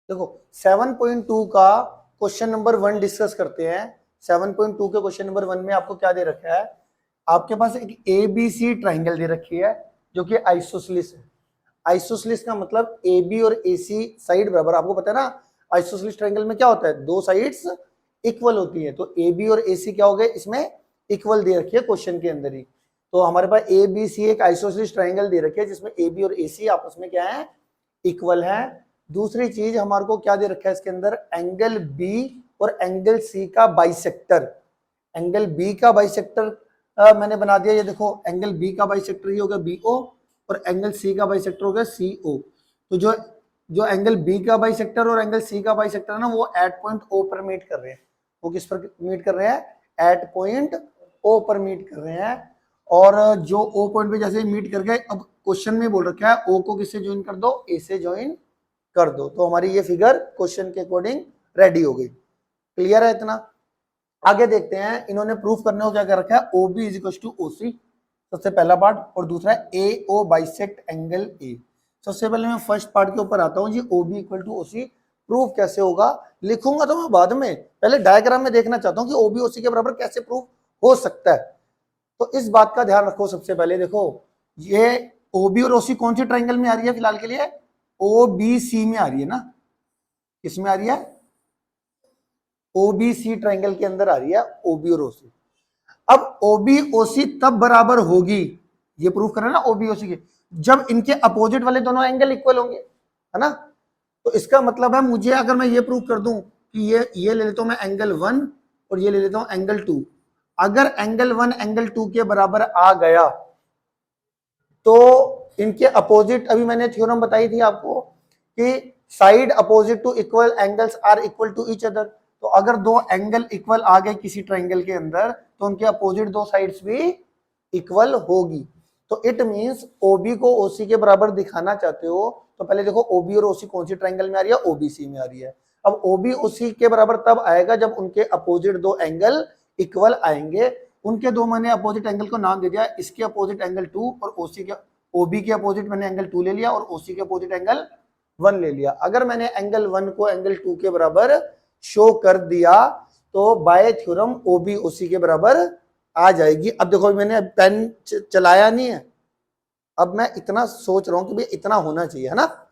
देखो 7.2 का question number 1 discuss करते हैं। 7.2 के क्वेश्चन नंबर 1 में आपको क्या दे रखा है? आपके पास एक ABC ट्राइंगल दे रखी है जो कि आइसोसेलेस है। आइसोसेलेस का मतलब AB और AC साइड बराबर। आपको पता है ना, आइसोसेलेस ट्राइंगल में क्या होता है, दो साइड्स इक्वल होती है। तो AB और AC क्या हो गए, इसमें इक्वल दे रखी है क्वेश्चन के अंदर ही। तो हमारे पास ABC एक आइसोसेलेस ट्राइंगल दे रखी है जिसमें AB और AC आपस में क्या है, इक्वल है। दूसरी चीज हमारे को क्या दे रखा है इसके अंदर, एंगल B और एंगल C का बाइसेक्टर। एंगल B का बाइसेक्टर मैंने बना दिया, ये देखो एंगल B का बाइसेक्टर ही होगा BO और एंगल C का बाइसेक्टर होगा CO। तो जो जो एंगल B का बाइसेक्टर और एंगल C का बाइसेक्टर है ना, वो एट पॉइंट O पर मीट कर रहे हैं। वो किस पर मीट कर रहे हैं, एट पॉइंट O पर मीट कर रहे हैं। और जो O पॉइंट पे जैसे मीट कर गए, अब क्वेश्चन में बोल रखा है O को किससे ज्वाइन कर दो, A से ज्वाइन कर दो। तो हमारी ये फिगर क्वेश्चन के अकॉर्डिंग रेडी हो गई। क्लियर है इतना? आगे देखते हैं, इन्होंने प्रूफ करने को क्या कर रखा है, OB is equal to OC, सबसे पहला पार्ट। और दूसरा है AO बाइसेक्ट एंगल A। सबसे पहले मैं फर्स्ट पार्ट के ऊपर आता हूं जी, OB equal to OC proof कैसे होगा, लिखूंगा तो मैं बाद में, पहले डायग्राम में देखना चाहता हूं कि OB OC के बराबर कैसे प्रूफ हो सकता है। तो इस बात का ध्यान रखो। सबसे पहले देखो, ये OB और OC कौन सी ट्राइंगल में आ रही है फिलहाल के लिए, OBC में आ रही है ना। किस में आ रही है, OBC ट्राइंगल के अंदर आ रही है OB और OC। अब OB OC तब बराबर होगी, ये प्रूफ करना ना OB OC के, जब इनके अपोजिट वाले दोनों एंगल इक्वल होंगे, है ना। तो इसका मतलब है, मुझे अगर मैं ये प्रूफ कर दूं कि ये ले लेता हूं मैं एंगल 1 और ये ले लेता हूं एंगल 2, अगर एंगल 1 एंगल 2 के बराबर आ गया तो इनके अपोजिट, अभी मैंने थ्योरम बताई थी आपको कि side opposite to equal angles are equal to each other. तो अगर दो एंगल इक्वल आ गए किसी ट्राइंगल के अंदर, तो उनके अपोजिट दो साइड्स भी इक्वल होगी। तो इट मींस OB को OC के बराबर दिखाना चाहते हो तो पहले देखो OB और OC कौन सी ट्राइंगल में आ रही है, OBC में आ रही है। अब OB OC के बराबर तब आएगा जब उनके अपोजिट दो एंगल इक्वल आएंगे। उनके दो मैंने अपोजिट एंगल को नाम दे दिया, इसके अपोजिट एंगल 2 और OC के, OB के अपोजिट मैंने एंगल 2 ले लिया और OC के अपोजिट एंगल 1 ले लिया। अगर मैंने एंगल 1 को एंगल 2 के बराबर शो कर दिया तो बाय थ्योरम OB OC के बराबर आ जाएगी। अब देखो मैंने पेन चलाया नहीं है, अब मैं इतना सोच रहा हूं कि भाई इतना होना चाहिए, है ना।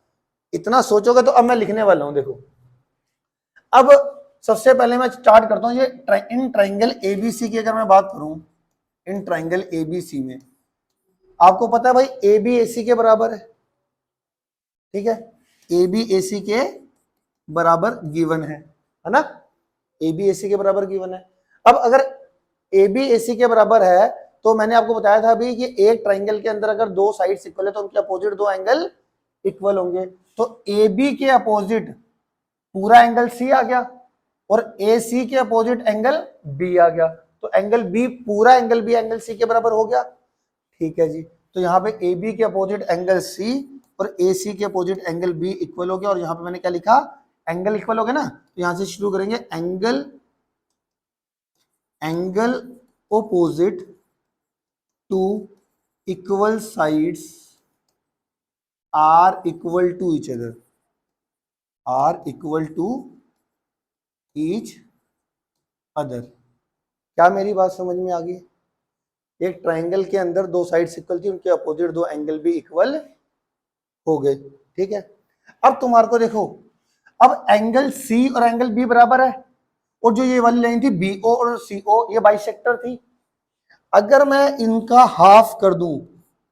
इतना सोचोगे तो अब मैं लिखने वाला हूं। देखो अब सबसे पहले मैं स्टार्ट करता हूं, ये इन ट्राइंगल ABC की अगर मैं बात करूं, इन ट्राइंगल ABC में आपको पता है भाई AB AC के बराबर है, ठीक है। AB AC के बराबर गिवन है ना, AB AC के बराबर गिवन है। अब अगर AB AC के बराबर है तो मैंने आपको बताया था अभी कि एक ट्राइंगल के अंदर अगर दो साइड्स इक्वल है तो उनके अपोजिट दो एंगल इक्वल होंगे। तो AB के अपोजिट पूरा एंगल C आ गया और AC के अपोजिट एंगल B आ गया। तो एंगल B, पूरा एंगल B एंगल C के बराबर हो गया, ठीक है जी। तो यहाँ पे AB के अपोजिट एंगल C और AC के अपोजिट एंगल B इक्वल हो गया। और यहाँ पे मैंने क्या लिखा, एंगल इक्वल हो गया ना। तो यहां से शुरू करेंगे, angle opposite to equal sides are equal to each other, are equal to each other। क्या मेरी बात समझ में आ गई? एक ट्राइंगल के अंदर दो साइड्स इक्वल थी, उनके अपोजिट दो एंगल भी इक्वल हो गए, ठीक है। अब तुम्हारे को देखो, अब एंगल C और एंगल B बराबर है और जो ये वाली लाइन थी BO और CO ये बाइसेक्टर थी। अगर मैं इनका हाफ कर दूं,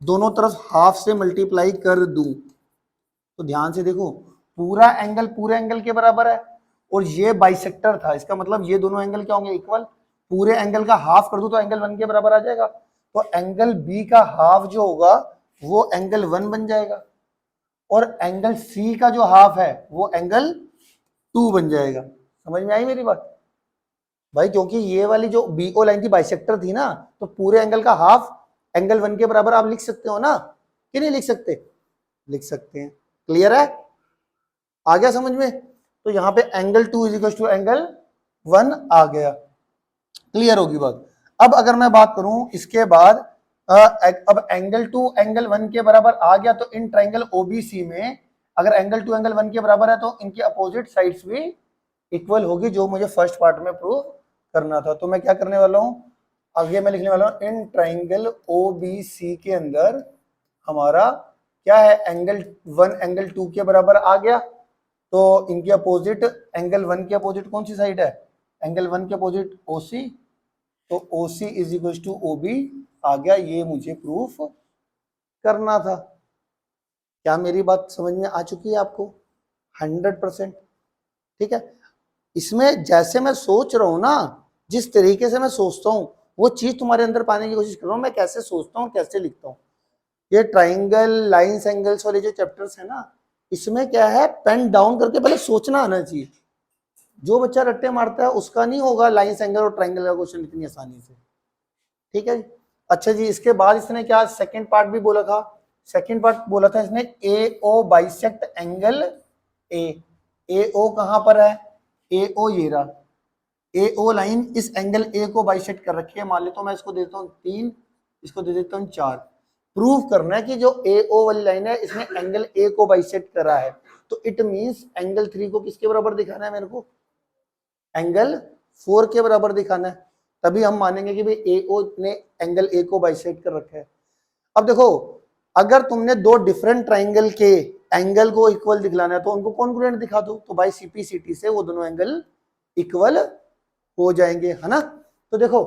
दोनों तरफ हाफ से मल्टीप्लाई कर दूं, तो ध्यान से देखो पूरा एंगल पूरे एंगल के बराबर है और ये बाइसेक्टर था, इसका मतलब ये दोनों एंगल क्या होंगे, इक्वल। पूरे एंगल का हाफ कर दूं तो एंगल 1 के बराबर आ जाएगा। तो एंगल B का हाफ जो होगा वो एंगल 1 बन जाएगा और एंगल C का जो हाफ है वो एंगल 2 बन जाएगा। समझ में आई मेरी बात भाई? क्योंकि ये वाली जो BO लाइन थी बाइसेक्टर थी ना, तो पूरे एंगल का हाफ एंगल 1 के बराबर आप लिख सकते हो ना, कि नहीं लिख सकते? लिख सकते हैं। क्लियर है? आ गया समझ में? तो यहां पे angle 2 is equal to angle 1 आ गया। क्लियर होगी बात? अब अगर मैं बात करूं इसके बाद, अब एंगल 2 एंगल 1 के बराबर आ गया तो इन ट्राइंगल OBC में अगर एंगल 2 एंगल 1 के बराबर है तो इनकी अपोजिट साइड्स भी इक्वल होगी, जो मुझे फर्स्ट पार्ट में प्रूव करना था। तो मैं क्या करने वाला हूं, आगे मैं लिखने वाला हूं इन ट्राइंगल OBC के अंदर हमारा क्या है, एंगल 1 एंगल 2 के बराबर आ गया, तो इनकी अपोजिट एंगल 1 के अपोजिट कौन सी साइड है, एंगल 1 के अपोजिट OC, तो OC is equal to OB आ गया, ये मुझे प्रूफ करना था। क्या मेरी बात समझ में आ चुकी है आपको? 100%। ठीक है, इसमें जैसे मैं सोच रहा हूं ना, जिस तरीके से मैं सोचता हूं वो चीज तुम्हारे अंदर पाने की कोशिश कर रहा हूं। मैं कैसे सोचता हूं, कैसे लिखता हूं। ये ट्राइंगल लाइंस एंगल्स वाले जो चैप्टर्स है ना, इसमें क्या है, पेन डाउन करके पहले सोचना आना चाहिए। जो बच्चा रट्टे मारता है उसका नहीं होगा लाइंस एंगल और ट्राइंगल का क्वेश्चन इतनी आसानी से। ठीक है जी। अच्छा जी, इसके बाद इसने क्या सेकंड पार्ट भी बोला था, सेकंड पार्ट बोला था इसने AO bisect angle A। AO कहां पर है, AO ये रहा, AO लाइन इस एंगल A को बाइसेक्ट कर रखी है। मान लेता हूं मैं इसको देता हूं 3, इसको दे देता हूं 4। प्रूव करना है कि जो AO वाली लाइन है इसने एंगल A को बाइसेक्ट करा है, तो इट मींस एंगल 3 को किसके बराबर दिखाना है मेरे को, एंगल 4 के बराबर दिखाना है, तभी हम मानेंगे कि भाई AO ने एंगल A को बाइसेक्ट कर रखा है। अब देखो, अगर तुमने दो डिफरेंट ट्राइंगल के एंगल को इक्वल दिखलाना है तो उनको कॉन्ग्रुएंट दिखा दो, तो बाय CP/CT से वो दोनों एंगल इक्वल हो जाएंगे, है ना। तो देखो,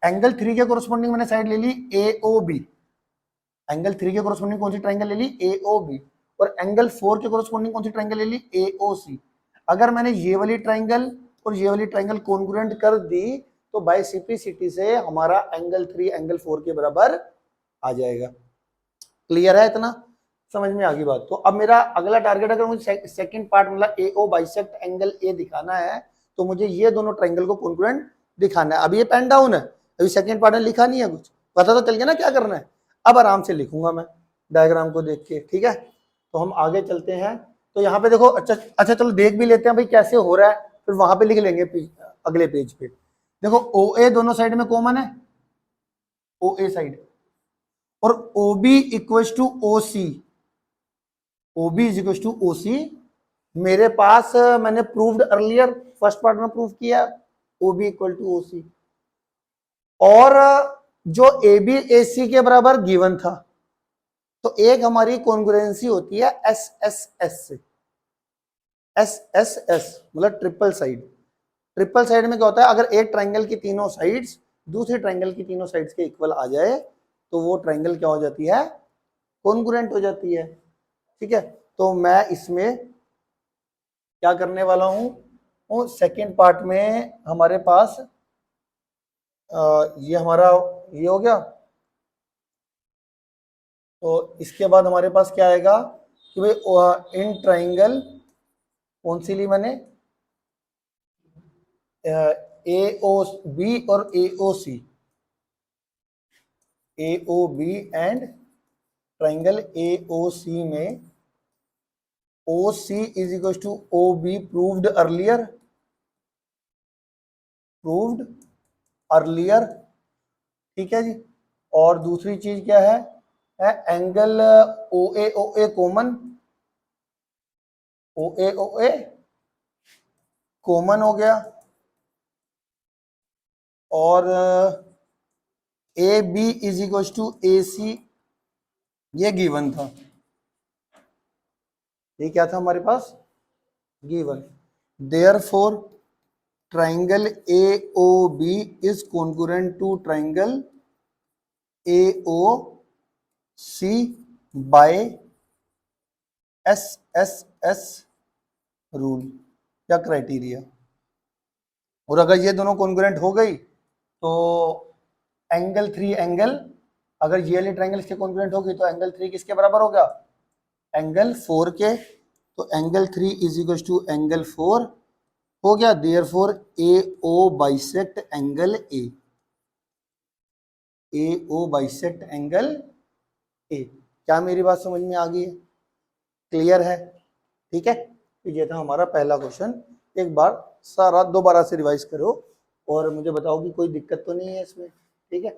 एंगल 3 के कोरस्पॉन्डिंग मैंने साइड ले ली AOB, एंगल 3 के कोरस्पॉन्डिंग कौन सी ट्राइंगल ले ली, AOB, और एंगल 4 के कोरस्पॉन्डिंग कौन सी ट्राइंगल ले ली, AOC। अगर मैंने ये वाली ट्राइंगल और ये वाली ट्राइंगल कॉन्ग्रुएंट कर दी तो बाय CP/CT से हमारा एंगल 3 एंगल 4 के बराबर आ जाएगा। क्लियर है, इतना समझ में आ गई बात। तो अब मेरा अगला टारगेट, अगर मुझे सेकंड पार्ट मतलब AO बाइसेक्ट एंगल A दिखाना है तो मुझे ये दोनों ट्राइंगल को कॉन्ग्रुएंट दिखाना है। अभी ये पेन डाउन है, अभी सेकंड पार्ट में लिखा नहीं है कुछ, पता तो चल गया ना क्या करना है। अब आराम से लिखूंगा मैं डायग्राम को देख के, ठीक है। तो हम आगे चलते हैं। तो यहाँ पे देखो, अच्छा चलो देख भी लेते हैं भाई कैसे हो रहा है, फिर वहां पे लिख लेंगे अगले पेज पे। देखो OA दोनों साइड में कॉमन है, OA साइड, और OB equals to OC, OB is equals to OC। मेरे पास मैंने प्रूव्ड अर्लियर फर्स्ट पार्ट में प्रूव किया OB इक्वल टू OC, और जो AB AC के बराबर गिवन था, तो एक हमारी कॉन्ग्रुएंसी होती है SSS से, SSS मतलब ट्रिपल साइड। ट्रिपल साइड में क्या होता है, अगर एक ट्राइंगल की तीनों साइड्स दूसरे ट्राइंगल की तीनों साइड्स के इक्वल आ जाए तो वो ट्राइंगल क्या हो जाती है, कॉन्ग्रुएंट हो जाती है। ठीक है, तो मैं इसमें क्या करने वाला हूं, सेकेंड पार्ट में हमारे पास ये हमारा ये हो गया। तो इसके बाद हमारे पास क्या आएगा कि भाई इन ट्राइंगल कौन सी ली मैंने, AOB और AOC, AOB and triangle AOC में OC is equal to OB proved earlier, ठीक है जी। और दूसरी चीज क्या है angle OA common, OA common हो गया, और AB is equal to AC ये गिवन था, ये क्या था हमारे पास, given. Therefore triangle AOB is congruent to triangle AOC by SSS rule या क्राइटेरिया। और अगर ये दोनों कॉन्ग्रुएंट हो गई तो एंगल 3 एंगल, अगर ये वाली ट्राइंगल इसके कॉन्ग्रुएंट होगी तो एंगल 3 किसके बराबर होगा, एंगल 4 के। तो angle 3 is equal to angle 4 हो गया। Therefore AO bisect angle A, AO bisect angle A। क्या मेरी बात समझ में आ गई है, क्लियर है? ठीक है, तो ये था हमारा पहला क्वेश्चन। एक बार सारा दोबारा से रिवाइज करो और मुझे बताओ कि कोई दिक्कत तो नहीं है इसमें, ठीक है।